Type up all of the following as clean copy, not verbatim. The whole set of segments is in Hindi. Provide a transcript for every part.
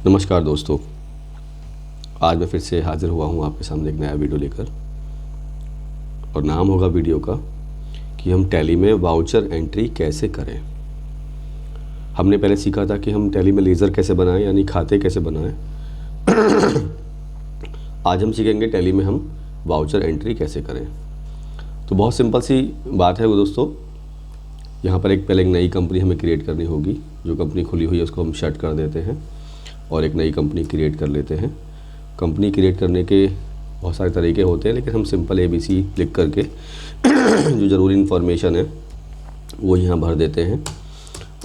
नमस्कार दोस्तों, आज मैं फिर से हाज़िर हुआ हूँ आपके सामने एक नया वीडियो लेकर। और नाम होगा वीडियो का कि हम टैली में वाउचर एंट्री कैसे करें। हमने पहले सीखा था कि हम टैली में लेज़र कैसे बनाएं, यानी खाते कैसे बनाएं। आज हम सीखेंगे टैली में हम वाउचर एंट्री कैसे करें। तो बहुत सिंपल सी बात है वो दोस्तों। यहाँ पर पहले एक नई कंपनी हमें क्रिएट करनी होगी। जो कंपनी खुली हुई है उसको हम शट कर देते हैं और एक नई कंपनी क्रिएट कर लेते हैं। कंपनी क्रिएट करने के बहुत सारे तरीके होते हैं, लेकिन हम सिंपल ABC क्लिक करके जो ज़रूरी इन्फॉर्मेशन है वो यहाँ भर देते हैं।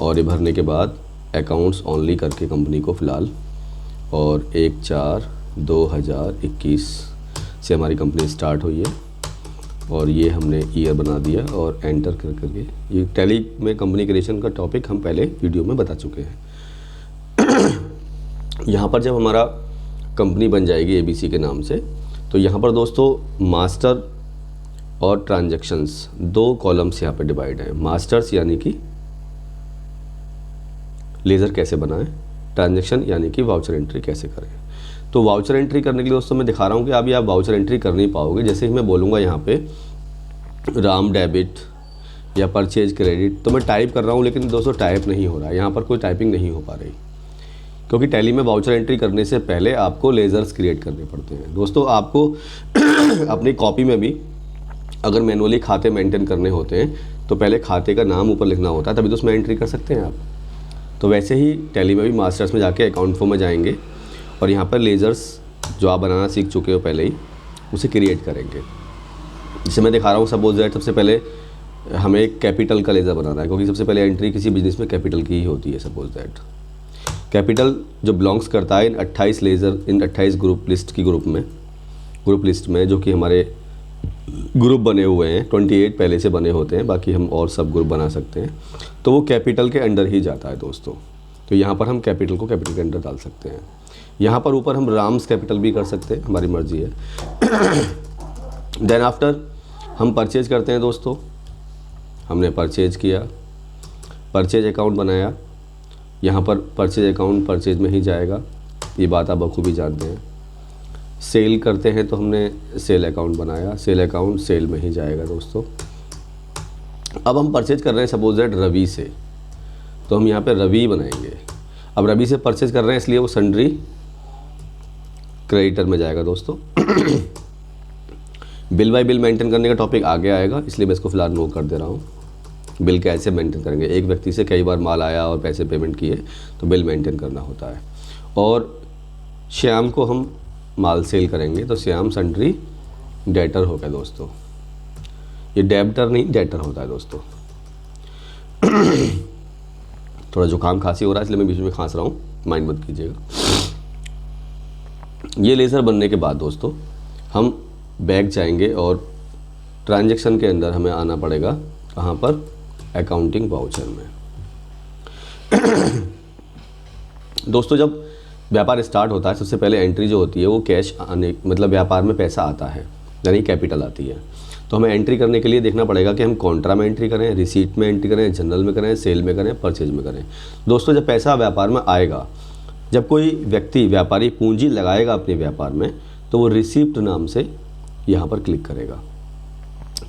और ये भरने के बाद अकाउंट्स ओनली करके कंपनी को फ़िलहाल, और 1/4/2021 से हमारी कंपनी स्टार्ट हुई है। और ये हमने ईयर बना दिया और एंटर करके ये टैली में कंपनी क्रिएशन का टॉपिक हम पहले वीडियो में बता चुके हैं। यहाँ पर जब हमारा कंपनी बन जाएगी ABC के नाम से, तो यहाँ पर दोस्तों मास्टर और ट्रांजैक्शंस दो कॉलम्स यहाँ पर डिवाइड हैं। मास्टर्स यानी कि लेज़र कैसे बनाएं, ट्रांजैक्शन यानी कि वाउचर एंट्री कैसे करें। तो वाउचर एंट्री करने के लिए दोस्तों मैं दिखा रहा हूँ कि अभी आप वाउचर एंट्री कर नहीं पाओगे। जैसे ही मैं बोलूँगा यहाँ पे राम डेबिट या परचेज क्रेडिट, तो मैं टाइप कर रहा हूँ, लेकिन दोस्तों टाइप नहीं हो रहा है। यहाँ पर कोई टाइपिंग नहीं हो पा रही, क्योंकि टैली में वाउचर एंट्री करने से पहले आपको लेज़र्स क्रिएट करने पड़ते हैं। दोस्तों आपको अपनी कॉपी में भी अगर मैनुअली खाते मेंटेन करने होते हैं तो पहले खाते का नाम ऊपर लिखना होता है, तभी तो उसमें एंट्री कर सकते हैं आप। तो वैसे ही टैली में भी मास्टर्स में जाके अकाउंट फॉर्म में जाएंगे और यहाँ पर लेज़र्स जो आप बनाना सीख चुके हो पहले ही, उसे क्रिएट करेंगे। जिसे मैं दिखा रहा हूँ, सपोज दैट सबसे पहले हमें एक कैपिटल का लेज़र बनाना है, क्योंकि सबसे पहले एंट्री किसी बिजनेस में कैपिटल की ही होती है। सपोज दैट कैपिटल जो बिलोंग्स करता है इन 28 लेज़र, इन 28 ग्रुप लिस्ट में जो कि हमारे ग्रुप बने हुए हैं। 28 पहले से बने होते हैं, बाकी हम और सब ग्रुप बना सकते हैं। तो वो कैपिटल के अंडर ही जाता है दोस्तों। तो यहाँ पर हम कैपिटल को कैपिटल के अंडर डाल सकते हैं। यहाँ पर ऊपर हम राम्स कैपिटल भी कर सकते हैं, हमारी मर्जी है। देन आफ्टर हम परचेज करते हैं दोस्तों। हमने परचेज किया, परचेज अकाउंट बनाया। यहाँ पर परचेज अकाउंट परचेज में ही जाएगा, ये बात आप बखूबी जानते हैं। सेल करते हैं तो हमने सेल अकाउंट बनाया, सेल अकाउंट सेल में ही जाएगा दोस्तों। अब हम परचेज कर रहे हैं सपोज दैट रवि से, तो हम यहाँ पे रवि बनाएंगे। अब रवि से परचेज कर रहे हैं, इसलिए वो सन्ड्री क्रेडिटर में जाएगा दोस्तों। बिल बाय बिल मेंटेन करने का टॉपिक आगे आएगा, इसलिए मैं इसको फिलहाल नो कर दे रहा हूँ। बिल कैसे मेंटेन करेंगे, एक व्यक्ति से कई बार माल आया और पैसे पेमेंट किए तो बिल मेंटेन करना होता है। और श्याम को हम माल सेल करेंगे, तो श्याम सन्ड्री डेटर हो गया दोस्तों। ये डेबिटर नहीं डेटर होता है दोस्तों। थोड़ा जुकाम खांसी हो रहा है, इसलिए मैं बीच में खांस रहा हूँ, माइंड मत कीजिएगा। ये लेज़र बनने के बाद दोस्तों हम बैक जाएंगे और ट्रांजैक्शन के अंदर हमें आना पड़ेगा। कहाँ पर? अकाउंटिंग वाउचर में। दोस्तों जब व्यापार स्टार्ट होता है, सबसे पहले एंट्री जो होती है वो कैश आने, मतलब व्यापार में पैसा आता है, यानी कैपिटल आती है। तो हमें एंट्री करने के लिए देखना पड़ेगा कि हम कॉन्ट्रा में एंट्री करें, रिसीट में एंट्री करें, जनरल में करें, सेल में करें, परचेज में करें। दोस्तों जब पैसा व्यापार में आएगा, जब कोई व्यक्ति व्यापारी पूंजी लगाएगा अपने व्यापार में, तो वो रिसीप्ट नाम से यहाँ पर क्लिक करेगा,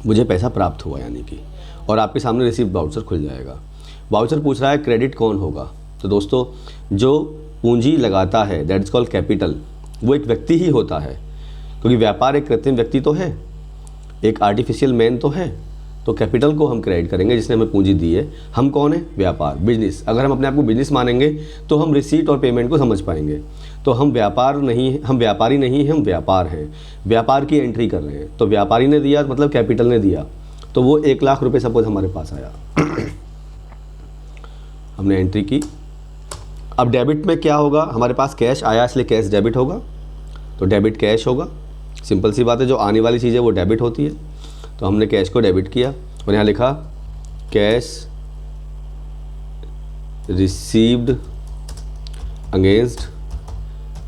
मुझे पैसा प्राप्त हुआ यानी कि, और आपके सामने रिसीप्ट वाउचर खुल जाएगा। वाउचर पूछ रहा है क्रेडिट कौन होगा, तो दोस्तों जो पूंजी लगाता है दैट इज कॉल्ड कैपिटल, वो एक व्यक्ति ही होता है, क्योंकि व्यापार एक कृत्रिम व्यक्ति तो है, एक आर्टिफिशियल मैन तो है। तो कैपिटल को हम क्रेडिट करेंगे जिसने हमें पूंजी दी है। हम कौन है? व्यापार, बिजनेस। अगर हम अपने आप को बिजनेस मानेंगे तो हम रिसीट और पेमेंट को समझ पाएंगे। तो हम व्यापारी नहीं हैं, हम व्यापार हैं, व्यापार की एंट्री कर रहे हैं। तो व्यापारी ने दिया मतलब कैपिटल ने दिया, तो वो 1 लाख रुपये सपोज हमारे पास आया। हमने एंट्री की। अब डेबिट में क्या होगा, हमारे पास कैश आया इसलिए कैश डेबिट होगा, तो डेबिट कैश होगा। सिंपल सी बात है, जो आने वाली चीज़ है वो डेबिट होती है। तो हमने कैश को डेबिट किया और यहाँ लिखा कैश रिसीव्ड अगेंस्ट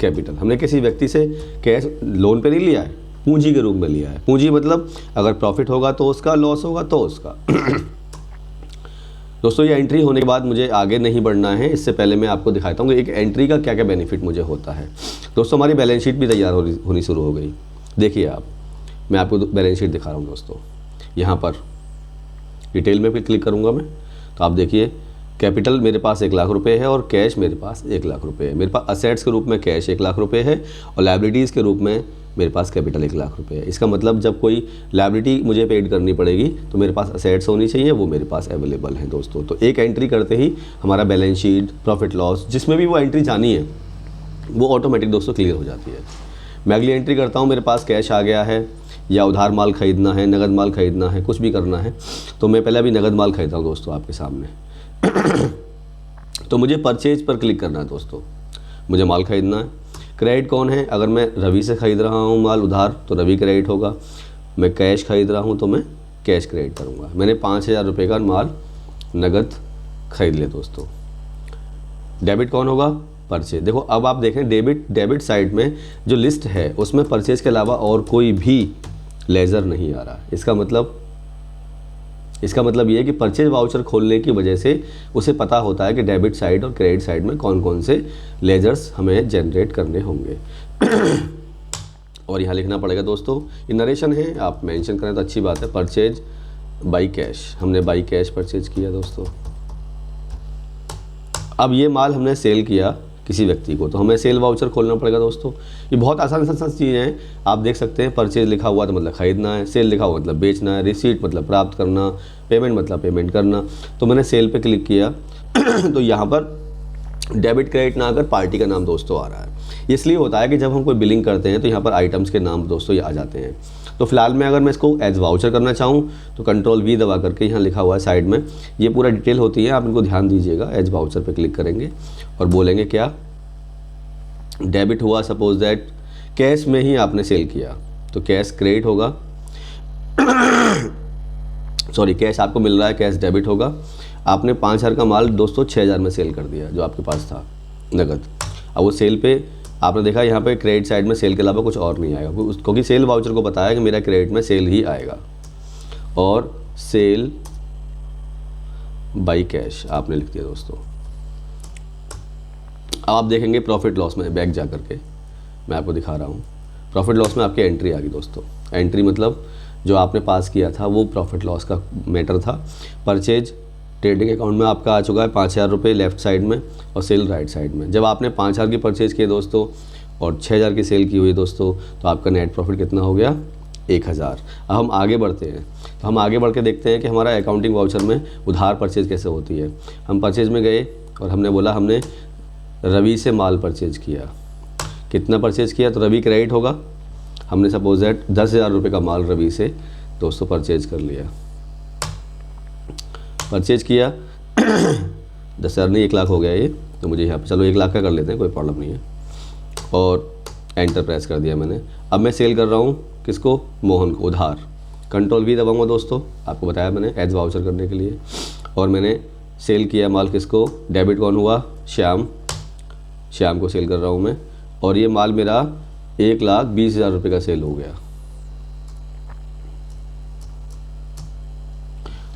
कैपिटल। हमने किसी व्यक्ति से कैश लोन पे नहीं लिया है, पूंजी के रूप में लिया है। पूंजी मतलब अगर प्रॉफिट होगा तो उसका, लॉस होगा तो उसका। दोस्तों ये एंट्री होने के बाद मुझे आगे नहीं बढ़ना है, इससे पहले मैं आपको दिखाता हूँ कि एक एंट्री का क्या क्या बेनिफिट मुझे होता है। दोस्तों हमारी बैलेंस शीट भी तैयार होनी शुरू हो गई। देखिए आप, मैं आपको बैलेंस शीट दिखा रहा हूँ दोस्तों। यहाँ पर डिटेल में भी क्लिक करूँगा मैं, तो आप देखिए कैपिटल मेरे पास 1 लाख रुपए है और कैश मेरे पास 1 लाख रुपए है। मेरे पास असेट्स के रूप में कैश 1 लाख रुपए है और लायबिलिटीज़ के रूप में मेरे पास कैपिटल 1 लाख रुपए है। इसका मतलब जब कोई लायबिलिटी मुझे पेड करनी पड़ेगी तो मेरे पास असेट्स होनी चाहिए, वो मेरे पास अवेलेबल हैं दोस्तों। तो एक एंट्री करते ही हमारा बैलेंस शीट, प्रॉफिट लॉस, जिसमें भी वो एंट्री जानी है वो ऑटोमेटिक दोस्तों क्लियर हो जाती है। मैं अगली एंट्री करता हूँ, मेरे पास कैश आ गया है या उधार माल खरीदना है, नगद माल खरीदना है, कुछ भी करना है, तो मैं पहले अभी नगद माल खरीदता हूँ दोस्तों आपके सामने। तो मुझे परचेज पर क्लिक करना है दोस्तों, मुझे माल खरीदना है। क्रेडिट कौन है? अगर मैं रवि से ख़रीद रहा हूँ माल उधार तो रवि क्रेडिट होगा। मैं कैश खरीद रहा हूँ तो मैं कैश क्रेडिट करूँगा। मैंने 5,000 रुपये का माल नगद खरीद लिया दोस्तों। डेबिट कौन होगा? परचेज। देखो अब आप देखें डेबिट साइड में जो लिस्ट है उसमें परचेज के अलावा और कोई भी लेजर नहीं आ रहा। इसका मतलब ये है कि परचेज वाउचर खोलने की वजह से उसे पता होता है कि डेबिट साइड और क्रेडिट साइड में कौन कौन से लेजर्स हमें जनरेट करने होंगे। और यहाँ लिखना पड़ेगा दोस्तों, ये नरेशन है, आप मेंशन करें तो अच्छी बात है। परचेज बाई कैश, हमने बाई कैश परचेज किया दोस्तों। अब ये माल हमने सेल किया किसी व्यक्ति को, तो हमें सेल वाउचर खोलना पड़ेगा दोस्तों। ये बहुत आसान चीज़ें हैं, आप देख सकते हैं। परचेज लिखा हुआ तो मतलब खरीदना है, सेल लिखा हुआ मतलब बेचना है, रिसीट मतलब प्राप्त करना, पेमेंट मतलब पेमेंट करना। तो मैंने सेल पे क्लिक किया तो यहाँ पर डेबिट क्रेडिट ना आकर पार्टी का नाम दोस्तों आ रहा है। इसलिए होता है कि जब हम कोई बिलिंग करते हैं तो यहाँ पर आइटम्स के नाम दोस्तों ये आ जाते हैं। तो फिलहाल मैं अगर मैं इसको एज वाउचर करना चाहूँ तो कंट्रोल V दबा करके यहाँ लिखा हुआ है साइड में, ये पूरा डिटेल होती है, आप इनको ध्यान दीजिएगा। एज वाउचर पे क्लिक करेंगे और बोलेंगे क्या, डेबिट हुआ, सपोज दैट कैश में ही आपने सेल किया तो कैश क्रेडिट होगा। सॉरी, कैश आपको मिल रहा है, कैश डेबिट होगा। आपने 5,000 का माल दोस्तों 6,000 में सेल कर दिया जो आपके पास था नगद। अब वो सेल पे आपने देखा यहाँ पे क्रेडिट साइड में सेल के अलावा कुछ और नहीं आएगा, क्योंकि सेल वाउचर को बताया कि मेरा क्रेडिट में सेल ही आएगा। और सेल बाई कैश आपने लिख दिया दोस्तों। अब आप देखेंगे प्रॉफिट लॉस में बैक जा करके मैं आपको दिखा रहा हूँ। प्रॉफिट लॉस में आपकी एंट्री आ गई दोस्तों। एंट्री मतलब जो आपने पास किया था वो प्रॉफिट लॉस का मैटर था। परचेज ट्रेडिंग अकाउंट में आपका आ चुका है 5,000 रुपये लेफ्ट साइड में और सेल राइट साइड में। जब आपने 5,000 की परचेज किए दोस्तों और 6,000 की सेल की हुई दोस्तों, तो आपका नेट प्रॉफिट कितना हो गया? 1,000। अब हम आगे बढ़ते हैं, तो हम आगे बढ़ के देखते हैं कि हमारा अकाउंटिंग वाउचर में उधार परचेज कैसे होती है। हम परचेज में गए और हमने बोला हमने रवि से माल परचेज किया। कितना परचेज किया? तो रवि क्रेडिट होगा। हमने सपोज दैट 10,000 रुपये का माल रवि से दोस्तों परचेज कर लिया। परचेज किया 10,000 नहीं 1 लाख हो गया ये, तो मुझे यहाँ पे चलो 1 लाख का कर लेते हैं, कोई प्रॉब्लम नहीं है। और एंटर प्रेस कर दिया मैंने। अब मैं सेल कर रहा हूँ किसको? मोहन को उधार। कंट्रोल V दबाऊंगा दोस्तों, आपको बताया मैंने एज वाउचर करने के लिए। और मैंने सेल किया माल किसको? डेबिट कौन हुआ? श्याम को सेल कर रहा हूँ मैं। और ये माल मेरा 1,20,000 रुपये का सेल हो गया।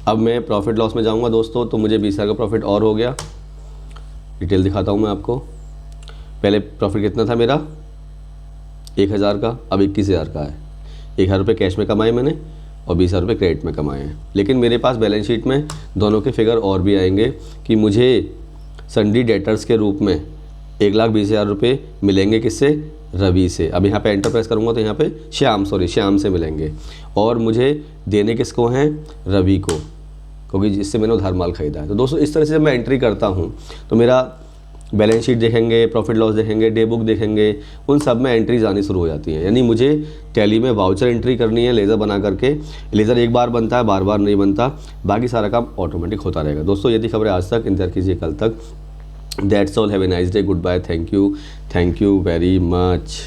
अब मैं प्रॉफिट लॉस में जाऊंगा दोस्तों, तो मुझे 20,000 का प्रॉफिट और हो गया। डिटेल दिखाता हूँ मैं आपको। पहले प्रॉफिट कितना था मेरा? 1,000 का, अब 21,000 का है। 1,000 रुपये कैश में कमाए मैंने और 20,000 रुपये क्रेडिट में कमाए हैं। लेकिन मेरे पास बैलेंस शीट में दोनों के फिगर और भी आएंगे कि मुझे सन्डी डेटर्स के रूप में 1,20,000 रुपये मिलेंगे किससे? रवि से। अब यहाँ पे एंटर प्रेस करूँगा तो यहाँ पे श्याम से मिलेंगे। और मुझे देने किसको हैं? रवि को, क्योंकि जिससे मैंने उधार माल खरीदा है। तो दोस्तों इस तरह से जब मैं एंट्री करता हूँ तो मेरा बैलेंस शीट देखेंगे, प्रॉफिट लॉस देखेंगे, डे बुक देखेंगे, उन सब में एंट्रीज आनी शुरू हो जाती हैं। यानी मुझे टैली में वाउचर एंट्री करनी है लेज़र बना करके। लेज़र एक बार बनता है, बार बार नहीं बनता, बाकी सारा काम ऑटोमेटिक होता रहेगा। दोस्तों ये थी खबरें आज तक, इंतजार कीजिए कल तक। That's all, have a nice day, goodbye, thank you very much.